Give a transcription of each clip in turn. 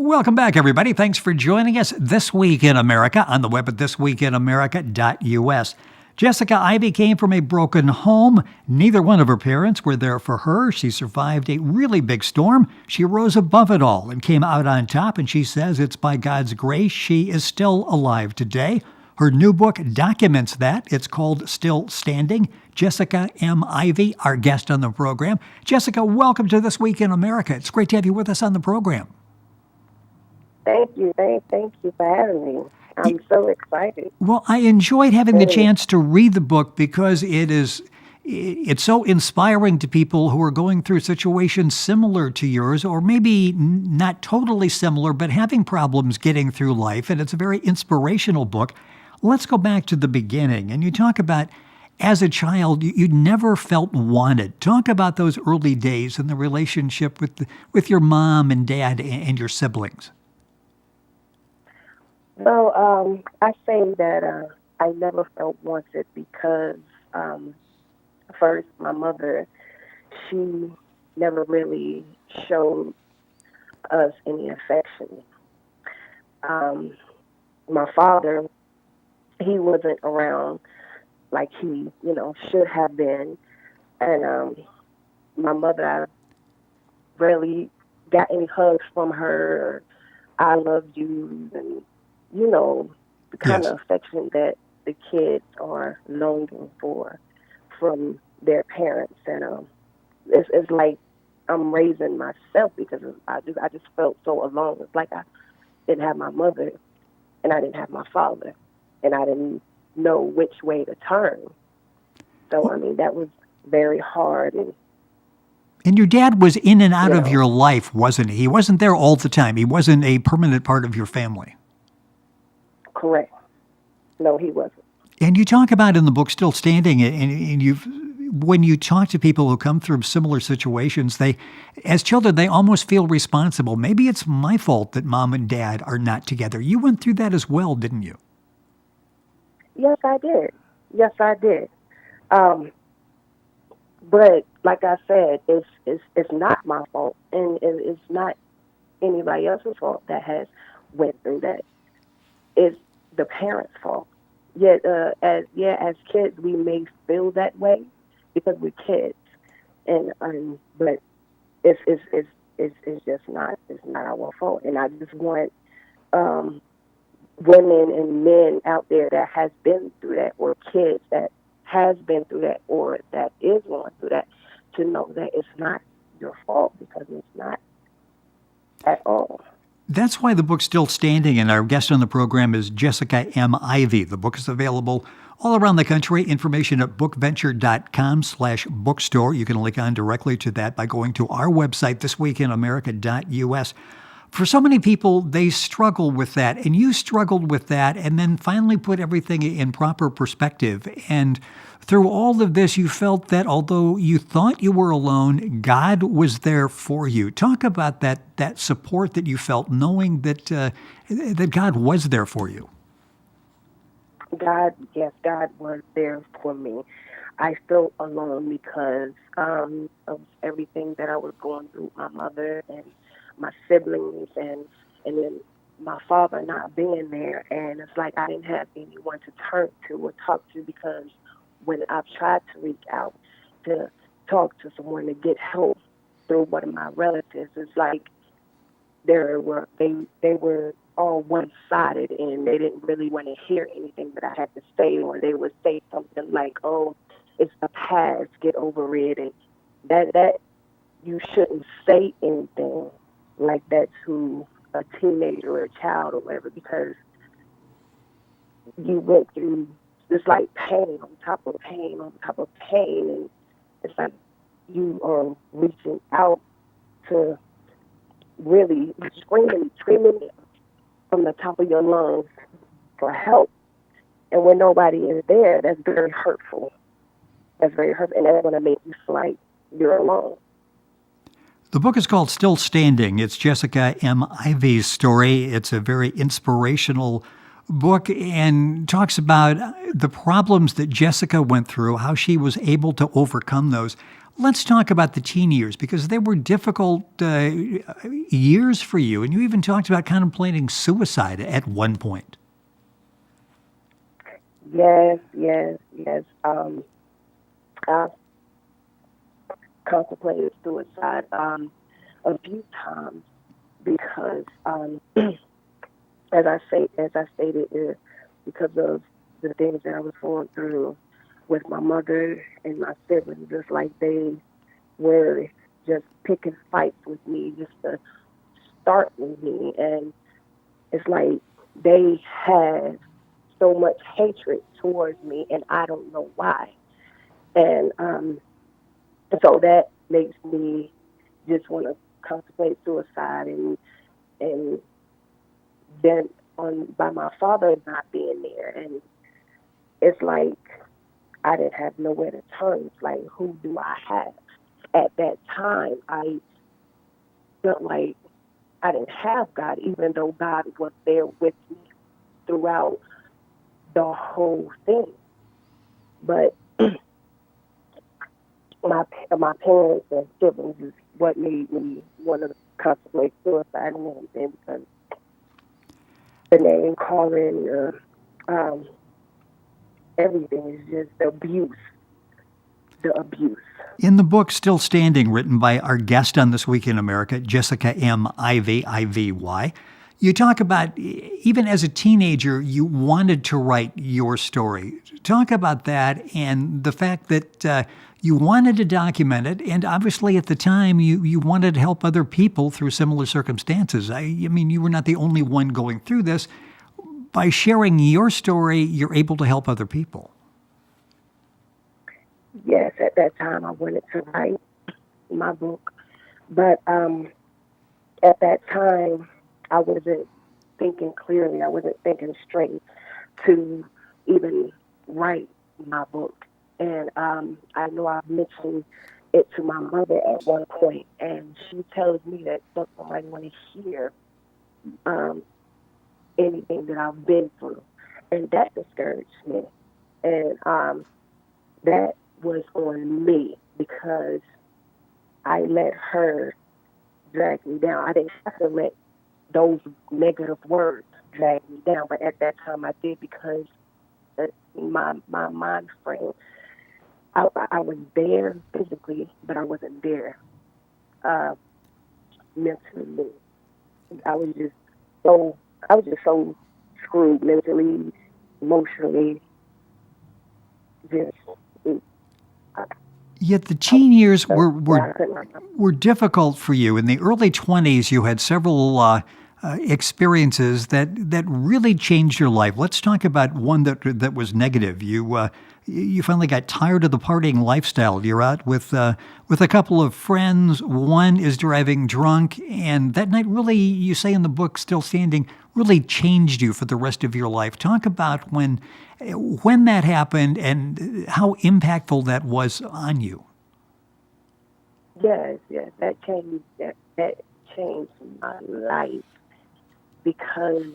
Welcome back, everybody. Thanks for joining us This Week in America on the web at thisweekinamerica.us. Jessica Ivy came from a broken home. Neither one of her parents were there for her. She survived a really big storm. She rose above it all and came out on top, and she says it's by God's grace she is still alive today. Her new book documents that. It's called Still Standing. Jessica M. Ivy, our guest on the program. Jessica, welcome to This Week in America. It's great to have you with us on the program. Thank you. Thank you for having me. I'm so excited. Well, I enjoyed having the chance to read the book because it's so inspiring to people who are going through situations similar to yours, or maybe not totally similar, but having problems getting through life. And it's a very inspirational book. Let's go back to the beginning. And you talk about, as a child, you never felt wanted. Talk about those early days and the relationship with your mom and dad and your siblings. Well, I say that I never felt wanted because, first, my mother, she never really showed us any affection. My father, he wasn't around like he, should have been. And my mother, I rarely got any hugs from her. I love you, and the kind of affection that the kids are longing for from their parents. And it's like I'm raising myself because I just felt so alone. It's like I didn't have my mother and I didn't have my father, and I didn't know which way to turn. So, that was very hard. And your dad was in and out of your life, wasn't he? He wasn't there all the time. He wasn't a permanent part of your family. Correct. No, he wasn't. And you talk about in the book Still Standing, and when you talk to people who come through similar situations, as children, they almost feel responsible. Maybe it's my fault that mom and dad are not together. You went through that as well, didn't you? Yes, I did. But like I said, it's not my fault, and it's not anybody else's fault that has went through that. It's the parents' fault. Yet, as kids, we may feel that way because we're kids, but it's just not. It's not our fault. And I just want women and men out there that has been through that, or kids that has been through that, or that is going through that, to know that it's not your fault, because it's not at all. That's why the book's Still Standing, and our guest on the program is Jessica M. Ivy. The book is available all around the country. Information at bookventure.com/bookstore. You can link on directly to that by going to our website, thisweekinamerica.us. For so many people, they struggle with that, and you struggled with that, and then finally put everything in proper perspective. And through all of this, you felt that although you thought you were alone, God was there for you. Talk about that support that you felt, knowing that God was there for you. God was there for me. I felt alone because of everything that I was going through with my mother and my siblings, and then my father not being there. And it's like I didn't have anyone to turn to or talk to, because when I've tried to reach out to talk to someone to get help through one of my relatives, it's like they were all one-sided, and they didn't really want to hear anything that I had to say, or they would say something like, "Oh, it's the past, get over it," and that you shouldn't say anything like that to a teenager or a child or whatever, because you went through this like pain on top of pain on top of pain, and it's like you are reaching out to really screaming from the top of your lungs for help, and when nobody is there, that's very hurtful. And that's going to make you feel like you're alone. The book is called Still Standing. It's Jessica M. Ivy's story. It's a very inspirational book and talks about the problems that Jessica went through, how she was able to overcome those. Let's talk about the teen years, because they were difficult years for you. And you even talked about contemplating suicide at one point. Yes. I contemplated suicide a few times because, as I stated, because of the things that I was going through with my mother and my siblings, just like they were just picking fights with me just to start with me, and it's like they had so much hatred towards me, and I don't know why. And so that makes me just want to contemplate suicide, and then by my father not being there, and it's like I didn't have nowhere to turn. It's like, who do I have? At that time, I felt like I didn't have God, even though God was there with me throughout the whole thing. But my parents and siblings is what made me want to contemplate suicide and everything, because the name calling, everything is just the abuse. In the book Still Standing, written by our guest on This Week in America, Jessica M. Ivy, I-V-Y, you talk about, even as a teenager, you wanted to write your story. Talk about that and the fact that you wanted to document it, and obviously at the time you wanted to help other people through similar circumstances. I mean, you were not the only one going through this. By sharing your story, you're able to help other people. Yes, at that time I wanted to write my book, but at that time I wasn't thinking clearly. I wasn't thinking straight to even write my book. And I know I mentioned it to my mother at one point, and she tells me that somebody want to hear anything that I've been through, and that discouraged me. And that was on me, because I let her drag me down. I didn't have to let those negative words drag me down, but at that time I did, because my mind frame, I was there physically, but I wasn't there mentally. I was just so screwed mentally, emotionally. Yet the teen years were difficult for you. In the early 20s, you had several experiences that really changed your life. Let's talk about one that was negative. You finally got tired of the partying lifestyle. You're out with a couple of friends. One is driving drunk, and that night really, you say in the book, Still Standing, really changed you for the rest of your life. Talk about when that happened and how impactful that was on you. Yes, that changed my life, because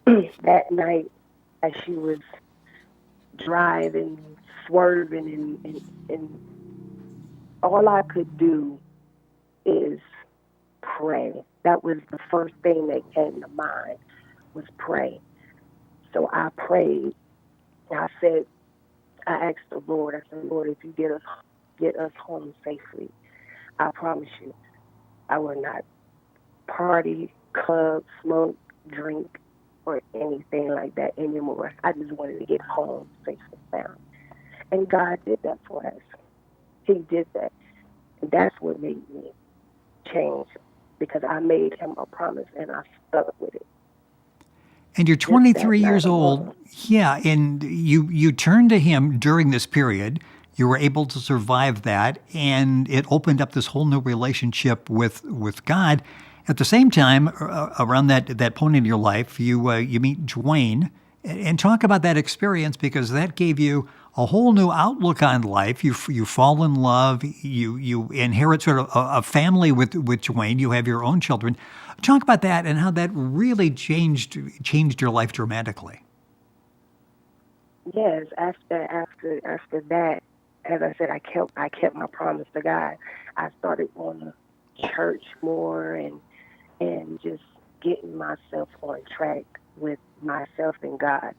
that night, as she was driving, swerving, and all I could do is pray. That was the first thing that came to mind, was pray. So I prayed. I asked the Lord, Lord, if you get us home safely, I promise you, I will not party, club, smoke, drink, or anything like that anymore. I just wanted to get home safe and sound. And God did that for us. He did that. And that's what made me change, because I made him a promise and I stuck with it. And you're 23 years old. Yeah, and you turned to him during this period. You were able to survive that, and it opened up this whole new relationship with God. At the same time, around that point in your life, you meet Dwayne, and talk about that experience, because that gave you a whole new outlook on life. You fall in love. You inherit sort of a family with Dwayne. You have your own children. Talk about that and how that really changed your life dramatically. Yes, after that, as I said, I kept my promise to God. I started going to church more and just getting myself on track with myself and God.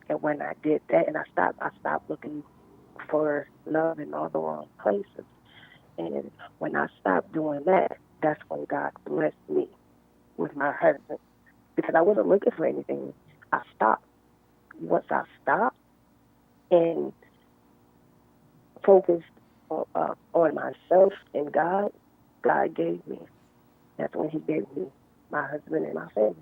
And when I did that, and I stopped looking for love in all the wrong places. And when I stopped doing that, that's when God blessed me with my husband because I wasn't looking for anything. I stopped. Once I stopped and focused on myself and God, God gave me. That's when He gave me my husband and my family.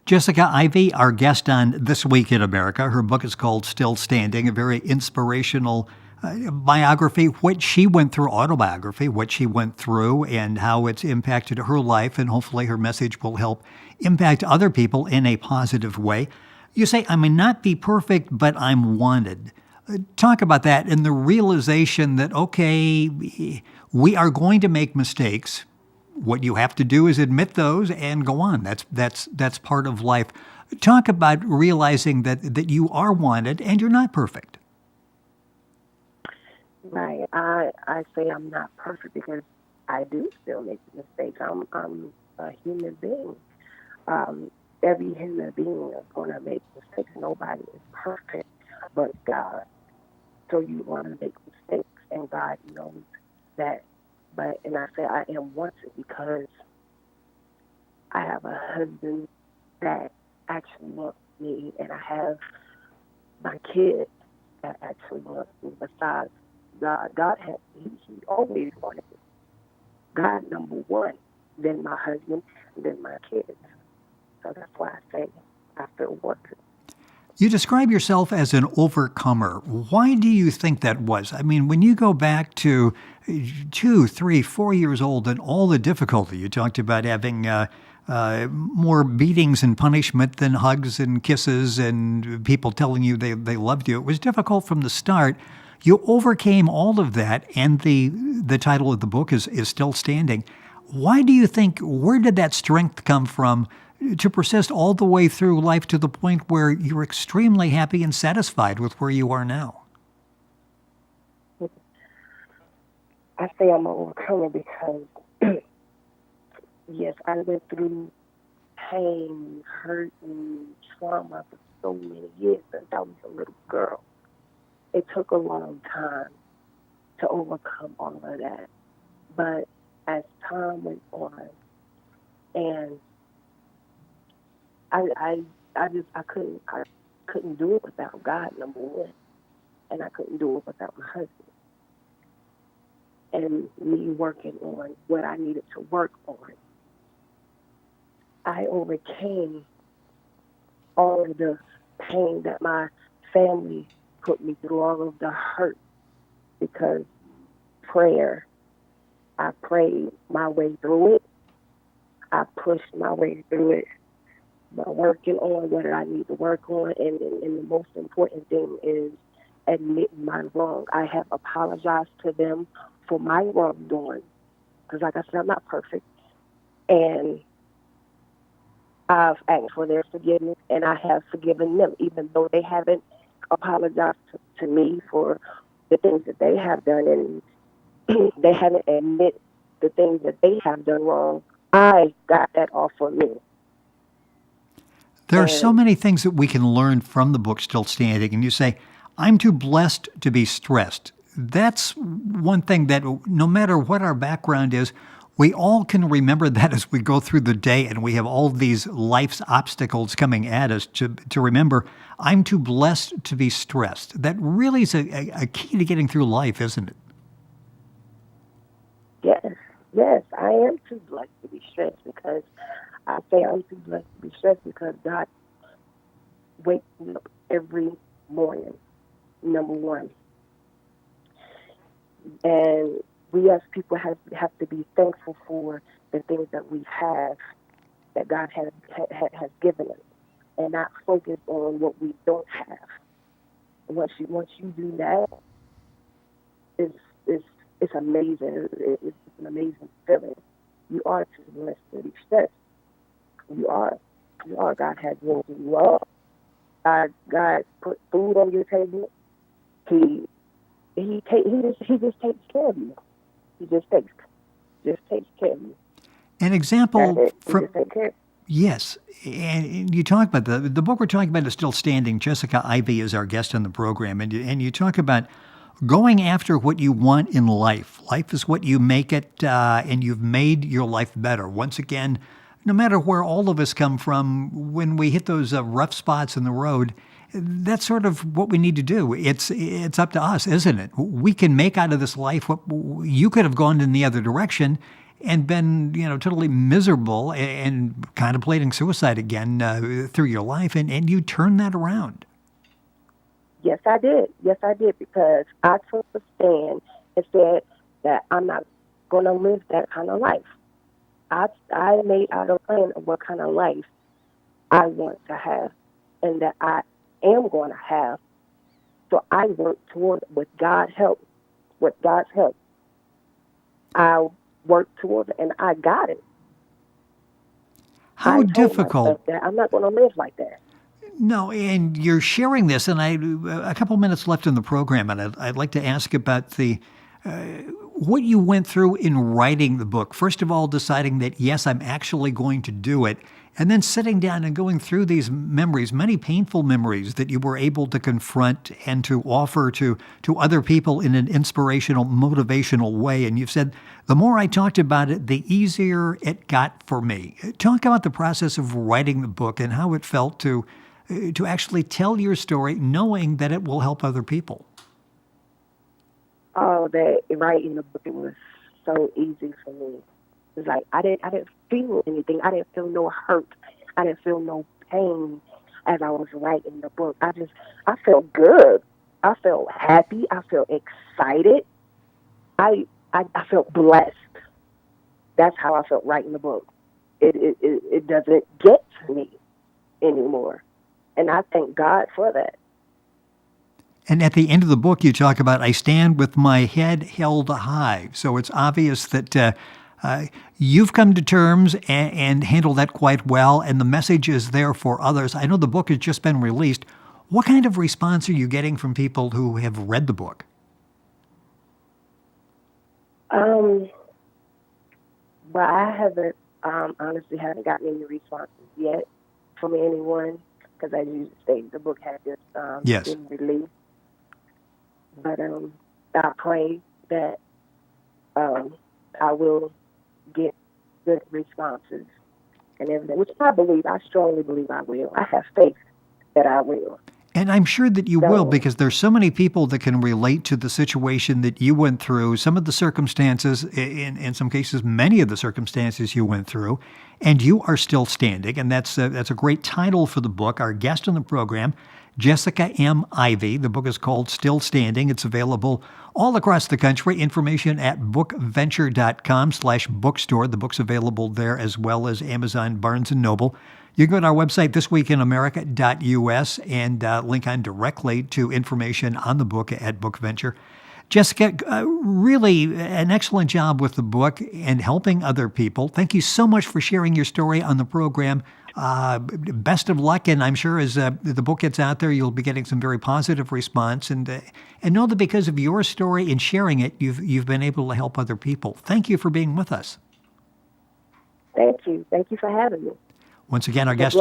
Jessica Ivey, our guest on This Week in America. Her book is called Still Standing, a very inspirational biography, what she went through, autobiography, what she went through and how it's impacted her life. And hopefully her message will help impact other people in a positive way. You say, I may not be perfect, but I'm wanted. Talk about that and the realization that, okay, we are going to make mistakes. What you have to do is admit those and go on. That's part of life. Talk about realizing that you are wanted and you're not perfect. Right. I say I'm not perfect because I do still make mistakes. I'm a human being. Um, every human being is going to make mistakes. Nobody is perfect but God. So you want to make mistakes, and God knows that. But and I say I am wanted because I have a husband that actually wants me, and I have my kids that actually wants me. Besides God, he always wanted me. God number one, then my husband, then my kids. So that's why I say I feel wanted. You describe yourself as an overcomer. Why do you think that was? I mean, when you go back to 2, 3, 4 years old and all the difficulty, you talked about having more beatings and punishment than hugs and kisses and people telling you they loved you. It was difficult from the start. You overcame all of that, and the title of the book is Still Standing. Why do you think, where did that strength come from to persist all the way through life to the point where you're extremely happy and satisfied with where you are now? I say I'm an overcomer because, yes, I went through pain, hurt, and trauma for so many years since I was a little girl. It took a long time to overcome all of that. But as time went on, and I, I, I couldn't do it without God, number one, and I couldn't do it without my husband. And me working on what I needed to work on, I overcame all of the pain that my family put me through, all of the hurt, because prayer, I prayed my way through it. I pushed my way through it by working on what I need to work on. And the most important thing is admitting my wrong. I have apologized to them for my wrongdoing. Because, like I said, I'm not perfect. And I've asked for their forgiveness, and I have forgiven them, even though they haven't apologized to me for the things that they have done, and they haven't admitted the things that they have done wrong. I got that off of me. There are so And many things that we can learn from the book Still Standing. And you say, I'm too blessed to be stressed. That's one thing that no matter what our background is, we all can remember that as we go through the day and we have all these life's obstacles coming at us to remember, I'm too blessed to be stressed. That really is a key to getting through life, isn't it? yes, yes, I am too blessed to be stressed because I say I'm too blessed to be stressed because God wakes me up every morning, number one. And we as people have to be thankful for the things that we have, that God has given us, and not focus on what we don't have. once you do that, it's it's it's amazing. It's an amazing feeling. You are too blessed to be stressed. You are. You are. God has room for you all. God put food on your table. He just takes care of you. He just takes care of you. An That's example it. He from just takes care. yes, and you talk about the book we're talking about is Still Standing. Jessica Ivey is our guest on the program, and you talk about going after what you want in life. Life is what you make it, and you've made your life better. Once again, no matter where all of us come from, when we hit those rough spots in the road, that's sort of what we need to do. It's up to us, isn't it? We can make out of this life what you could have gone in the other direction and been, totally miserable and contemplating suicide again through your life, and you turn that around. Yes, I did. Yes, I did, because I took a stand and said that I'm not going to live that kind of life. I made out a plan of what kind of life I want to have and that I am going to have. So I worked toward it with God's help. With God's help, I worked towards it and I got it. How I told difficult? myself that I'm not going to live like that. No, and you're sharing this, and a couple minutes left in the program, and I'd like to ask about what you went through in writing the book. First of all, deciding that, yes, I'm actually going to do it, and then sitting down and going through these memories, many painful memories that you were able to confront and to offer to other people in an inspirational, motivational way. And you've said, the more I talked about it, the easier it got for me. Talk about the process of writing the book and how it felt to actually tell your story, knowing that it will help other people. Oh, that writing the book, it was so easy for me. It's like I didn't feel anything. I didn't feel no hurt. I didn't feel no pain as I was writing the book. I felt good. I felt happy. I felt excited. I felt blessed. That's how I felt writing the book. It doesn't get to me anymore, and I thank God for that. And at the end of the book, you talk about, I stand with my head held high. So it's obvious that you've come to terms and handled that quite well, and the message is there for others. I know the book has just been released. What kind of response are you getting from people who have read the book? Well, I haven't, honestly haven't gotten any responses yet from anyone, because as you stated, the book had just Yes. been released. But I pray that I will get good responses and everything, which I strongly believe I will. I have faith that I will. And I'm sure that you will, because there's so many people that can relate to the situation that you went through, some of the circumstances, in some cases, many of the circumstances you went through, and you are still standing. And that's a great title for the book. Our guest on the program, Jessica M. Ivey. The book is called Still Standing. It's available all across the country. Information at bookventure.com/bookstore. The book's available there as well as Amazon, Barnes & Noble. You can go to our website, thisweekinamerica.us, and link on directly to information on the book at Bookventure. Jessica, really an excellent job with the book and helping other people. Thank you so much for sharing your story on the program. Best of luck, and I'm sure as the book gets out there, you'll be getting some very positive response. And know that because of your story and sharing it, you've been able to help other people. Thank you for being with us. Thank you. Thank you for having me. Once again, our guest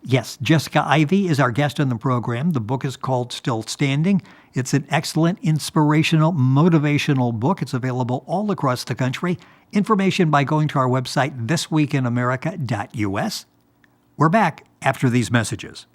Yes, Jessica Ivey is our guest on the program. The book is called Still Standing. It's an excellent, inspirational, motivational book. It's available all across the country. Information by going to our website, thisweekinamerica.us. We're back after these messages.